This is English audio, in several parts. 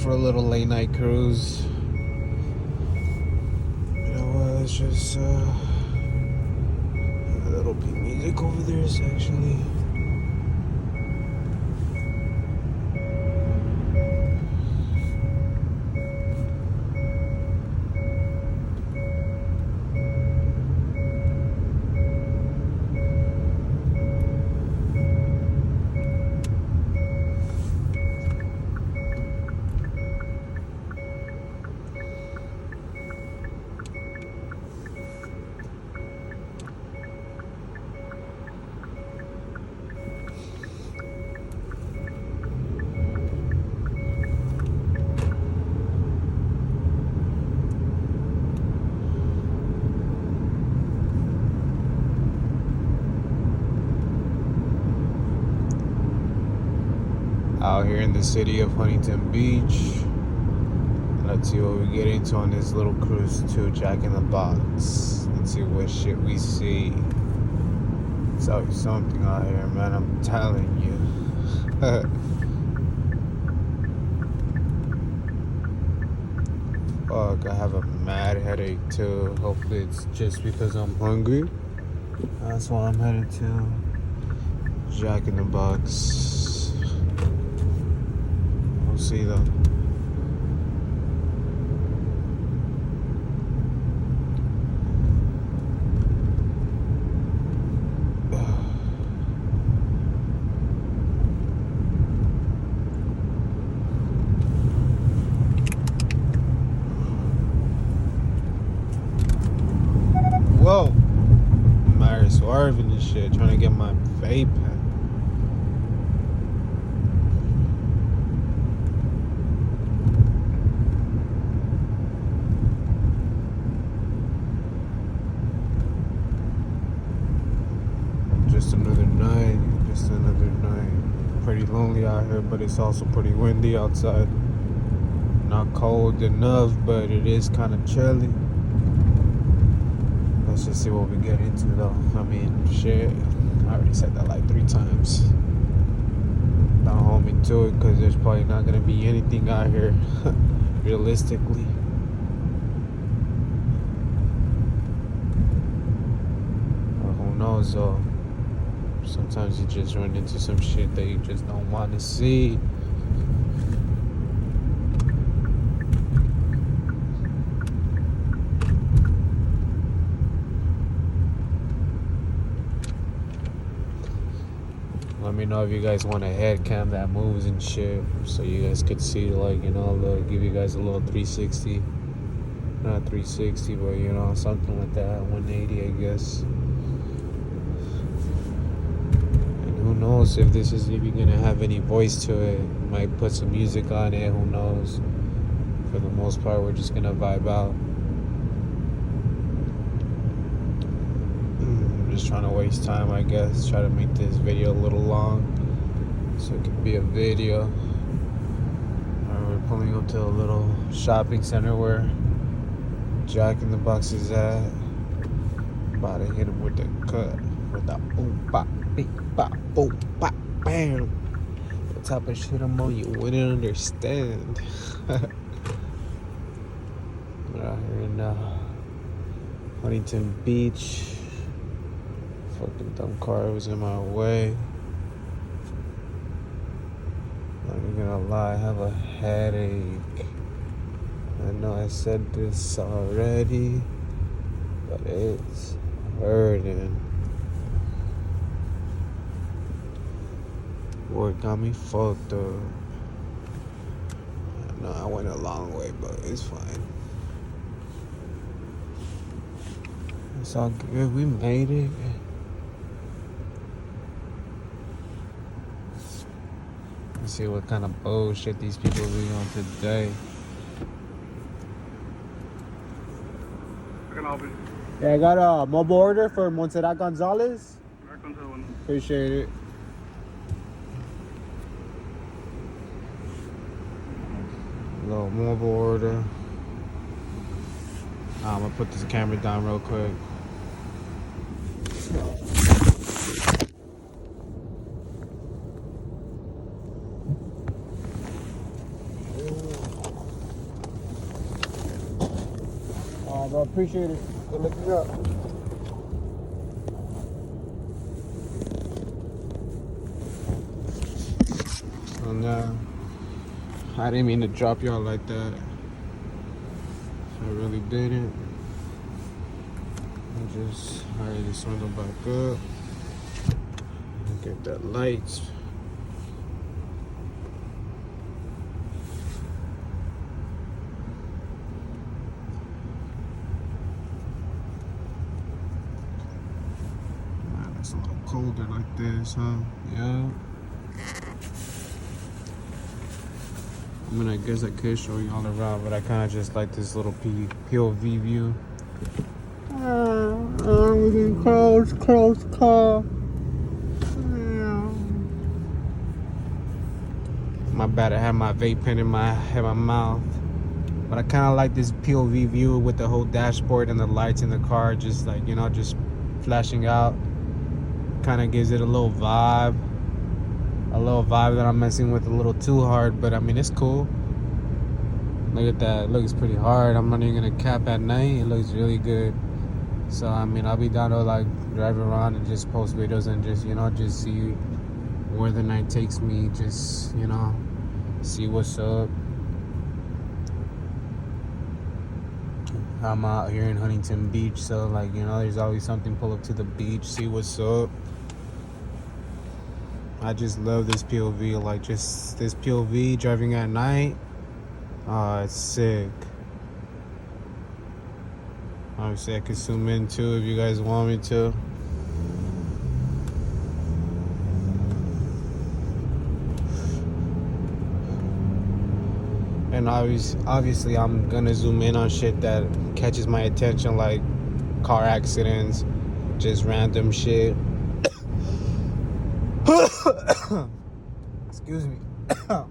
for a little late night cruise. You know what? Let's just a little beat music over there, actually. Out here in the city of Huntington Beach. Let's see what we get into on this little cruise to Jack in the Box. Let's see what shit we see. It's always something out here, man, I'm telling you. Fuck, I have a mad headache too. Hopefully it's just because I'm hungry. That's why I'm headed to Jack in the Box. We'll see though. Whoa! I'm out here swerving and shit, trying to get my vape. Just another night. Pretty lonely out here, but it's also pretty windy outside. Not cold enough, but it is kind of chilly. Let's just see what we get into though. I mean, shit, I already said that like 3 times. Don't hold me to it, because there's probably not gonna be anything out here, realistically. Well, who knows though? Sometimes you just run into some shit that you just don't want to see. Let me know if you guys want a head cam that moves and shit, so you guys could see, like, you know, give you guys a little 360. Not 360, but you know, something like that, 180, I guess. Who knows if this is even gonna have any voice to it. Might put some music on it, who knows. For the most part, we're just gonna vibe out. I'm just trying to waste time, I guess. Try to make this video a little long, so it could be a video. Alright, we're pulling up to a little shopping center where Jack in the Box is at. About to hit him with the cut. With the boom bop, big bop, boom bop, bam. What type of shit I'm on, you wouldn't understand. We're out here in Huntington Beach. Fucking dumb car was in my way. Not even gonna lie, I have a headache. I know I said this already, but it's hurting. Work got me fucked up. I know I went a long way, but it's fine. It's all good. We made it. Let's see what kind of bullshit these people be on today. I can help you. Yeah, I got a mobile order for Montserrat Gonzalez. Appreciate it. Little mobile order. I'm gonna put this camera down real quick. bro. Appreciate it. Good looking up. So now, I didn't mean to drop y'all like that. I really didn't. I just swindle back up. Get that lights. Man, it's a little colder like this, huh? Yeah. I mean, I guess I could show you all around, but I kind of just like this little POV view. We can close call. My bad, I had my vape pen in my mouth. But I kind of like this POV view with the whole dashboard and the lights in the car, just like, you know, just flashing out. Kind of gives it a little vibe. A little vibe that I'm messing with a little too hard, but I mean, it's cool. Look at that, it looks pretty hard. I'm not even gonna cap at night, it looks really good. So, I mean, I'll be down to like drive around and just post videos and just, you know, just see where the night takes me, just, you know, see what's up. I'm out here in Huntington Beach, so like, you know, there's always something. Pull up to the beach, see what's up. I just love this POV, like just this POV driving at night. It's sick. Obviously I could zoom in too if you guys want me to. And obviously I'm gonna zoom in on shit that catches my attention, like car accidents, just random shit. Excuse me. God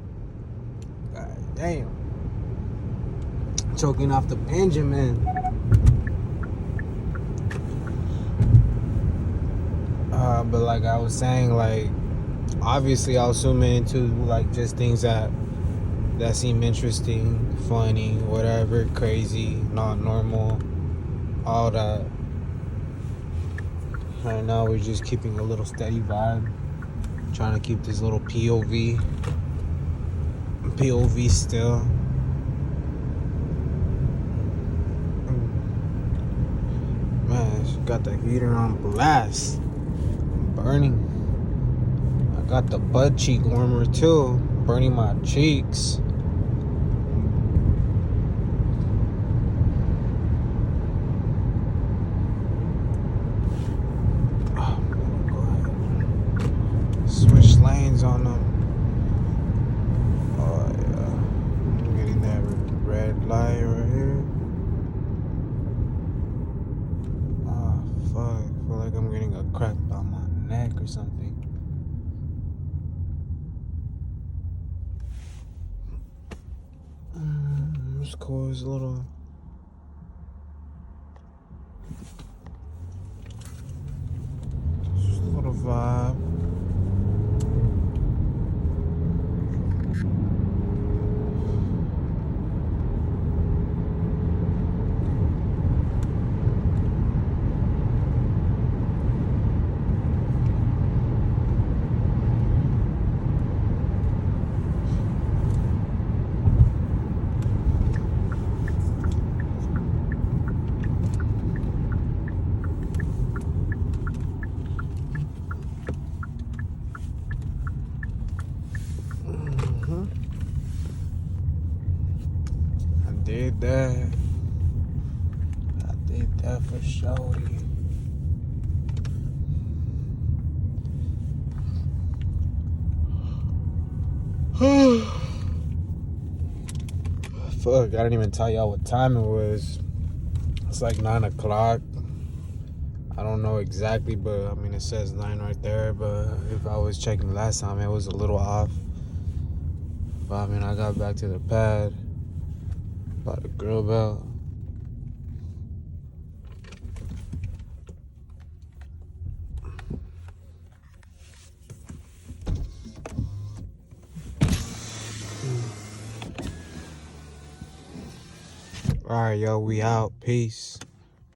damn. Choking off the Benjamin. But like I was saying, like obviously I'll zoom into like just things that seem interesting, funny, whatever, crazy, not normal, all that. Right now we're just keeping a little steady vibe, trying to keep this little POV still. Man, she got the heater on blast, burning. I got the butt cheek warmer too, burning my cheeks. Switch lanes on them. Oh yeah, I'm getting that red light right here. Oh fuck, I feel like I'm getting a crack on my neck or something. It's cool, it's a little vibe. I did that for sure. Fuck, I didn't even tell y'all what time it was. It's like 9 o'clock. I don't know exactly, but I mean, it says 9 right there. But if I was checking last time, it was a little off. But I mean, I got back to the pad. About to grill belt. Alright, yo, we out. Peace.